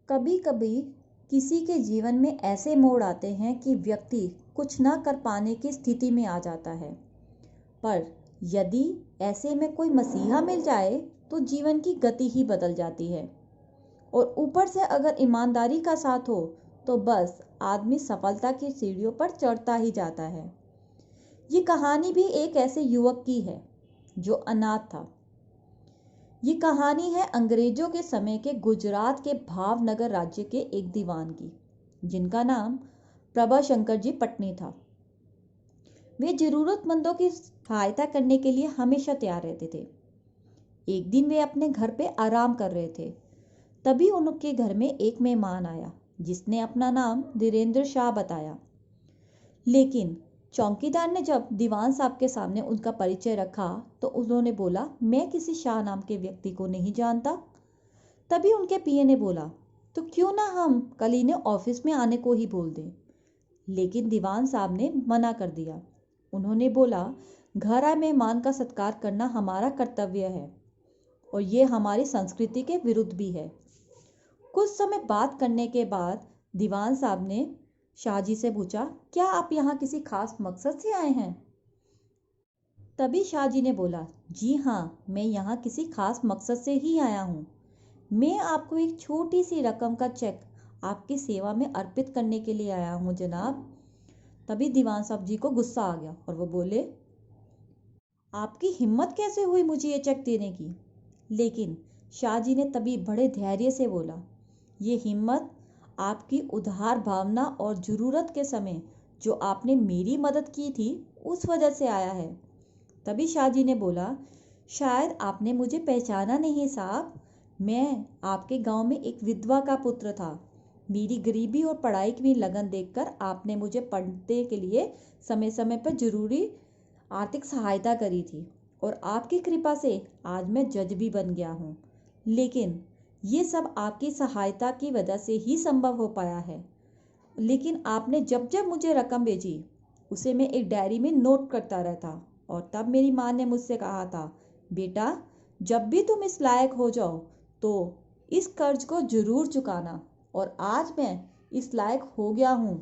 कभी कभी किसी के जीवन में ऐसे मोड़ आते हैं कि व्यक्ति कुछ ना कर पाने की स्थिति में आ जाता है। पर यदि ऐसे में कोई मसीहा मिल जाए तो जीवन की गति ही बदल जाती है। और ऊपर से अगर ईमानदारी का साथ हो तो बस आदमी सफलता की सीढ़ियों पर चढ़ता ही जाता है। ये कहानी भी एक ऐसे युवक की है जो अनाथ था। ये कहानी है अंग्रेजों के समय के गुजरात के भावनगर राज्य के एक दीवान की, जिनका नाम प्रभाशंकर जी पटनी था। वे जरूरतमंदों की सहायता करने के लिए हमेशा तैयार रहते थे। एक दिन वे अपने घर पे आराम कर रहे थे, तभी उनके घर में एक मेहमान आया जिसने अपना नाम धीरेन्द्र शाह बताया। लेकिन चौकीदार ने जब दीवान साहब के सामने उनका परिचय रखा तो उन्होंने बोला, मैं किसी शाह नाम के व्यक्ति को नहीं जानता। तभी उनके पीए ने बोला, तो क्यों ना हम कल इन्हें ऑफिस में आने को ही बोल दें। लेकिन दीवान साहब ने मना कर दिया। उन्होंने बोला, घर आए मेहमान का सत्कार करना हमारा कर्तव्य है और ये हमारी संस्कृति के विरुद्ध भी है। कुछ समय बात करने के बाद दीवान साहब ने शाहजी से पूछा, क्या आप यहाँ किसी खास मकसद से आए हैं? तभी शाहजी ने बोला, जी हाँ, मैं यहाँ किसी खास मकसद से ही आया हूँ। मैं आपको एक छोटी सी रकम का चेक आपकी सेवा में अर्पित करने के लिए आया हूँ जनाब। तभी दीवान साहब जी को गुस्सा आ गया और वो बोले, आपकी हिम्मत कैसे हुई मुझे ये चेक देने की? लेकिन शाहजी ने तभी बड़े धैर्य से बोला, ये हिम्मत आपकी उदार भावना और ज़रूरत के समय जो आपने मेरी मदद की थी उस वजह से आया है। तभी शाहजी ने बोला, शायद आपने मुझे पहचाना नहीं साहब, मैं आपके गांव में एक विधवा का पुत्र था। मेरी गरीबी और पढ़ाई की लगन देखकर आपने मुझे पढ़ने के लिए समय समय पर जरूरी आर्थिक सहायता करी थी और आपकी कृपा से आज मैं जज भी बन गया हूँ। लेकिन ये सब आपकी सहायता की वजह से ही संभव हो पाया है। लेकिन आपने जब जब मुझे रकम भेजी उसे मैं एक डायरी में नोट करता रहता और तब मेरी माँ ने मुझसे कहा था, बेटा जब भी तुम इस लायक हो जाओ तो इस कर्ज को जरूर चुकाना। और आज मैं इस लायक हो गया हूँ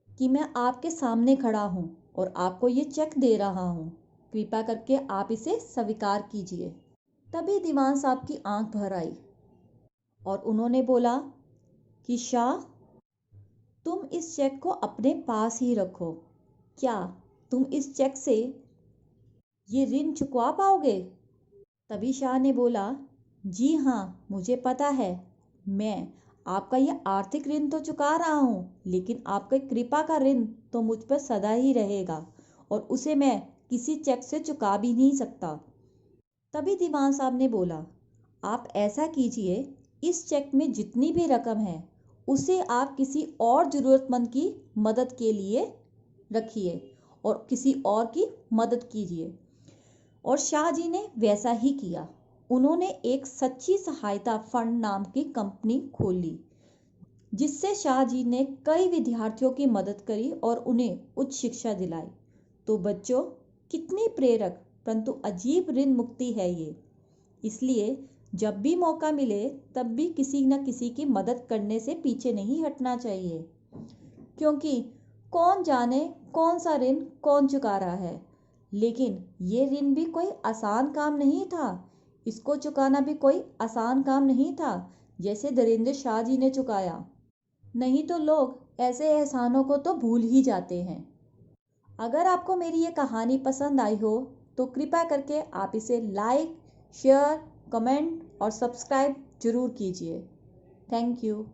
कि मैं आपके सामने खड़ा हूँ और आपको ये चेक दे रहा हूँ। कृपा करके आप इसे स्वीकार कीजिए। तभी दीवान साहब की आंख भर आई और उन्होंने बोला कि शाह, तुम इस चेक को अपने पास ही रखो। क्या तुम इस चेक से ये ऋण चुकवा पाओगे? तभी शाह ने बोला, जी हाँ, मुझे पता है। मैं आपका ये आर्थिक ऋण तो चुका रहा हूँ, लेकिन आपकी कृपा का ऋण तो मुझ पर सदा ही रहेगा और उसे मैं किसी चेक से चुका भी नहीं सकता। तभी दीवान साहब ने बोला, आप ऐसा कीजिए, इस चेक में जितनी भी रकम है उसे आप किसी और ज़रूरतमंद की मदद के लिए रखिए और किसी और की मदद कीजिए। और शाहजी ने वैसा ही किया। उन्होंने एक सच्ची सहायता फंड नाम की कंपनी खोली, जिससे शाहजी ने कई विद्यार्थियों की मदद करी और उन्हें उच्च शिक्षा दिलाई। तो बच्चों, कितनी प्रेरक परंतु अजीब ऋण मुक्ति है ये। इसलिए जब भी मौका मिले तब भी किसी न किसी की मदद करने से पीछे नहीं हटना चाहिए, क्योंकि कौन जाने कौन सा ऋण कौन चुका रहा है। लेकिन ये ऋण भी कोई आसान काम नहीं था, इसको चुकाना भी कोई आसान काम नहीं था जैसे धीरेन्द्र शाह जी ने चुकाया। नहीं तो लोग ऐसे एहसानों को तो भूल ही जाते हैं। अगर आपको मेरी ये कहानी पसंद आई हो तो कृपया करके आप इसे लाइक, शेयर, कमेंट और सब्सक्राइब जरूर कीजिए। Thank you.